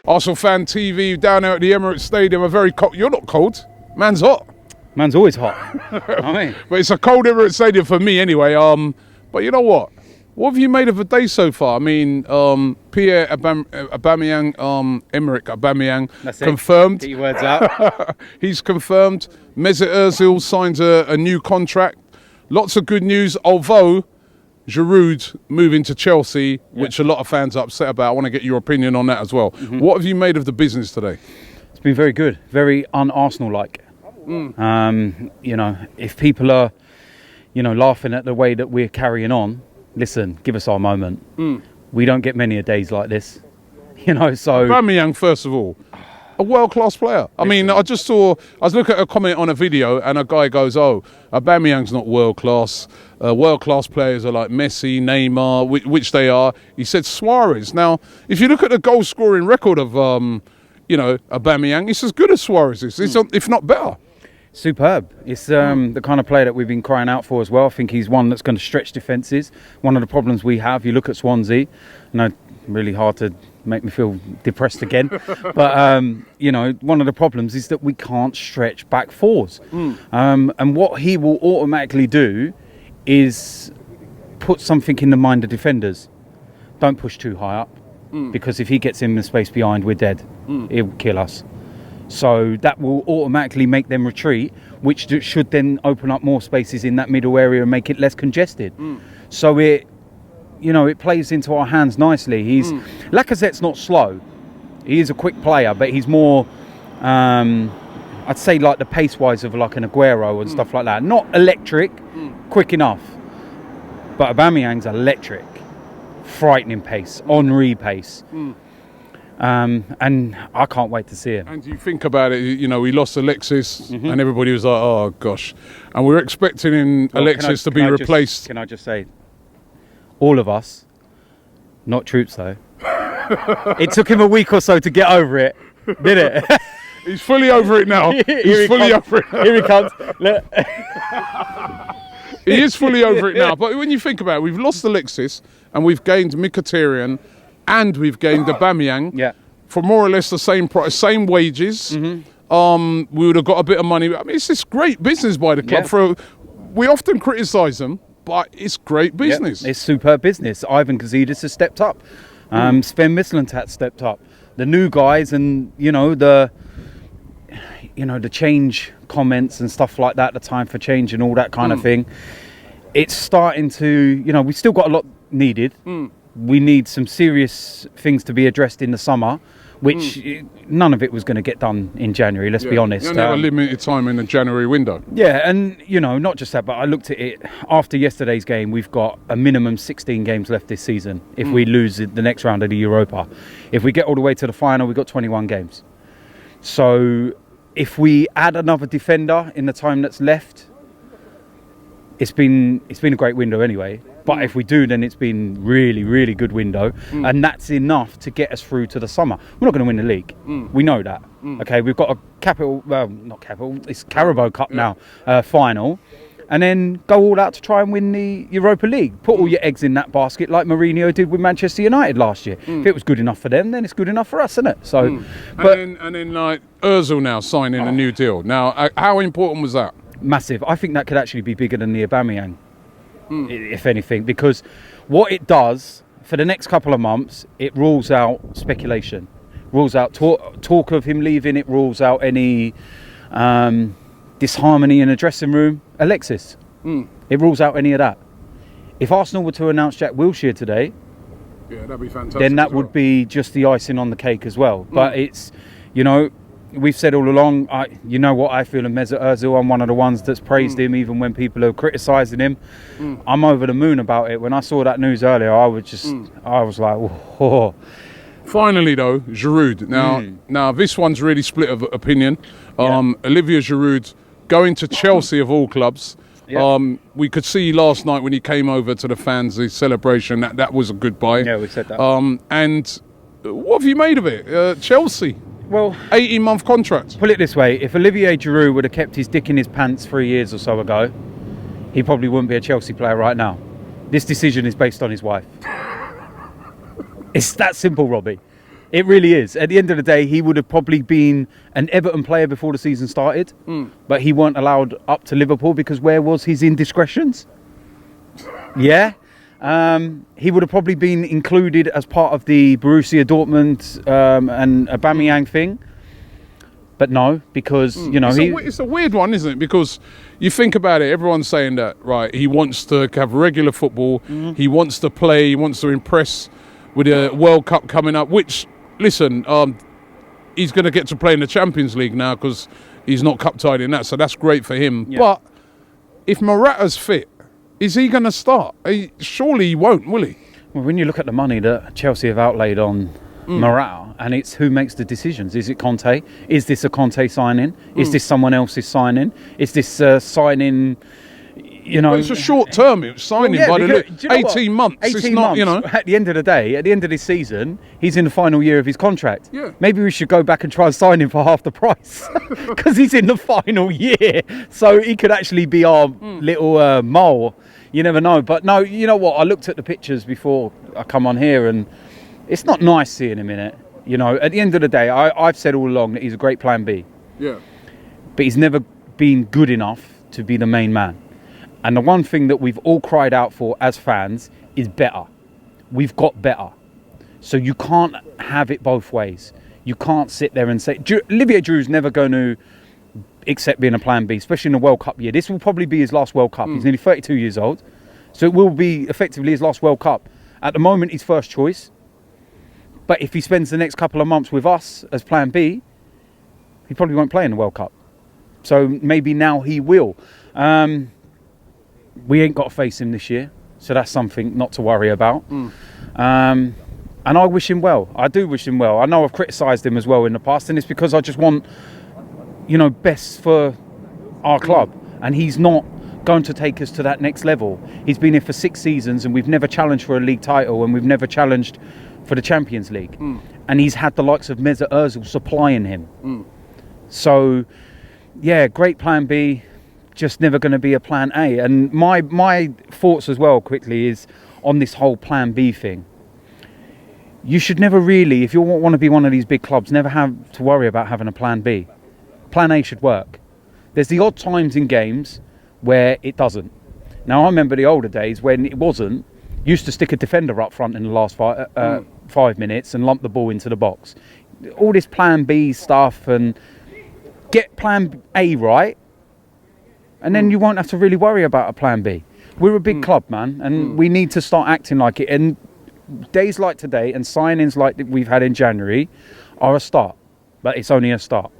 ArsenalFanTV down there at the Emirates Stadium. A very cold. You're not cold. Man's hot. Man's always hot. I mean. But it's a cold Emirates Stadium for me anyway. But you know what? What have you made of the day so far? I mean, pierre-emerick-aubameyang, Emerick-Aubameyang confirmed. Get your words out. He's confirmed. Mesut Ozil signs a new contract. Lots of good news, although Giroud moving to Chelsea, which a lot of fans are upset about. I want to get your opinion on that as well. What have you made of the business today? It's been very good, very un-Arsenal-like. You know, if people are, you know, laughing at the way that we're carrying on, listen, give us our moment. We don't get many a days like this, you know. So Aubameyang, first of all, a world-class player. I mean, I was looking at a comment on a video, and a guy goes, "Oh, Aubameyang's not world-class. World-class players are like Messi, Neymar, which they are." He said Suarez. Now, if you look at the goal-scoring record of, you know, Aubameyang, it's as good as Suarez's, if not better. Superb. It's the kind of player that we've been crying out for as well. I think he's one that's going to stretch defences. One of the problems we have, you look at Swansea, really hard to make me feel depressed again. But, you know, one of the problems is that we can't stretch back fours. And what he will automatically do is put something in the mind of defenders. Don't push too high up, because if he gets in the space behind, we're dead. He'll kill us. So that will automatically make them retreat, which should then open up more spaces in that middle area and make it less congested. So it plays into our hands nicely. Lacazette's not slow. He is a quick player, but he's more, I'd say, like the pace-wise of like an Aguero and stuff like that. Not electric, quick enough. But Aubameyang's electric, frightening pace, Henry pace. And I can't wait to see him. And you think about it, you know, we lost Alexis, and everybody was like, "Oh gosh," and we're expecting Alexis to be replaced. Can I just say, all of us, not Troops though. It took him a week or so to get over it, did it? He's fully over it now. He's fully over it. Here he comes. Look. He is fully over it now. But when you think about it, we've lost Alexis and we've gained Mkhitaryan and we've gained Aubameyang for more or less the same price, same wages. We would have got a bit of money. I mean, it's just great business by the club. We often criticise them, but it's great business. It's superb business. Ivan Gazidis has stepped up. Sven Mislintat stepped up. The new guys, and the change comments and stuff like that, the time for change and all that kind of thing. It's starting to, we've still got a lot needed. We need some serious things to be addressed in the summer, which none of it was going to get done in January, let's be honest. You only have a limited time in the January window. Yeah, and, not just that, but I looked at it after yesterday's game. We've got a minimum 16 games left this season if we lose the next round of the Europa. If we get all the way to the final, we've got 21 games. So if we add another defender in the time that's left, it's been a great window anyway. But if we do, then it's been really, really good window. And that's enough to get us through to the summer. We're not going to win the league. We know that. Okay, we've got a it's Carabao Cup now, final. And then go all out to try and win the Europa League. Put all your eggs in that basket like Mourinho did with Manchester United last year. If it was good enough for them, then it's good enough for us, isn't it? So, and then like Ozil now signing a new deal. Now, how important was that? Massive. I think that could actually be bigger than the Aubameyang, if anything, because what it does for the next couple of months, it rules out speculation, rules out talk of him leaving, it rules out any disharmony in a dressing room. Alexis, it rules out any of that. If Arsenal were to announce Jack Wilshere today, that'd be fantastic. Then that would be just the icing on the cake as well. But it's, we've said all along, I feel of Mesut Ozil. I'm one of the ones that's praised him even when people are criticising him. I'm over the moon about it. When I saw that news earlier, I was like, whoa. Finally though, Giroud. Now this one's really split of opinion. Olivier Giroud going to Chelsea of all clubs. We could see last night when he came over to the fans, the celebration, that was a good buy. Yeah, we said that. And what have you made of it? Chelsea. Well, 18-month contract. Put it this way, if Olivier Giroud would have kept his dick in his pants 3 years or so ago, he probably wouldn't be a Chelsea player right now. This decision is based on his wife. It's that simple, Robbie. It really is. At the end of the day, he would have probably been an Everton player before the season started, but he weren't allowed up to Liverpool because where was his indiscretions? Yeah. He would have probably been included as part of the Borussia Dortmund and Aubameyang thing. But no, because, you know... It's a weird one, isn't it? Because you think about it, everyone's saying that, right, he wants to have regular football, he wants to play, he wants to impress with a World Cup coming up, which, listen, he's going to get to play in the Champions League now because he's not cup-tied in that, so that's great for him. Yeah. But if Morata's fit, is he going to start? Surely he won't, will he? Well, when you look at the money that Chelsea have outlaid on Morata, and it's who makes the decisions. Is it Conte? Is this a Conte signing? Is this someone else's signing? Is this signing, you know... Well, it's a short term signing by the look. 18 months. 18 months, not, you know. At the end of the day, at the end of this season, he's in the final year of his contract. Yeah. Maybe we should go back and try and sign him for half the price because he's in the final year. So he could actually be our little mole. You never know. But no, you know what? I looked at the pictures before I come on here and it's not nice seeing him in it. You know, at the end of the day, I've said all along that he's a great plan B. Yeah. But he's never been good enough to be the main man. And the one thing that we've all cried out for as fans is better. We've got better. So you can't have it both ways. You can't sit there and say... Olivier Giroud's never going to accept being a plan B, especially in the World Cup year. This will probably be his last World Cup. He's nearly 32 years old. So it will be effectively his last World Cup. At the moment, he's first choice. But if he spends the next couple of months with us as plan B, he probably won't play in the World Cup. So maybe now he will. We ain't got to face him this year. So that's something not to worry about. And I wish him well. I do wish him well. I know I've criticised him as well in the past. And it's because I just want, you know, best for our club. And he's not going to take us to that next level. He's been here for 6 seasons and we've never challenged for a league title and we've never challenged for the Champions League. And he's had the likes of Mesut Ozil supplying him. So, yeah, great plan B, just never going to be a plan A. And my thoughts as well, quickly, is on this whole plan B thing. You should never really, if you want to be one of these big clubs, never have to worry about having a plan B. Plan A should work. There's the odd times in games where it doesn't. Now, I remember the older days when it wasn't. Used to stick a defender up front in the last 5 minutes and lump the ball into the box. All this plan B stuff, and get plan A right, and then you won't have to really worry about a plan B. We're a big club, man, and we need to start acting like it. And days like today and signings like we've had in January are a start, but it's only a start.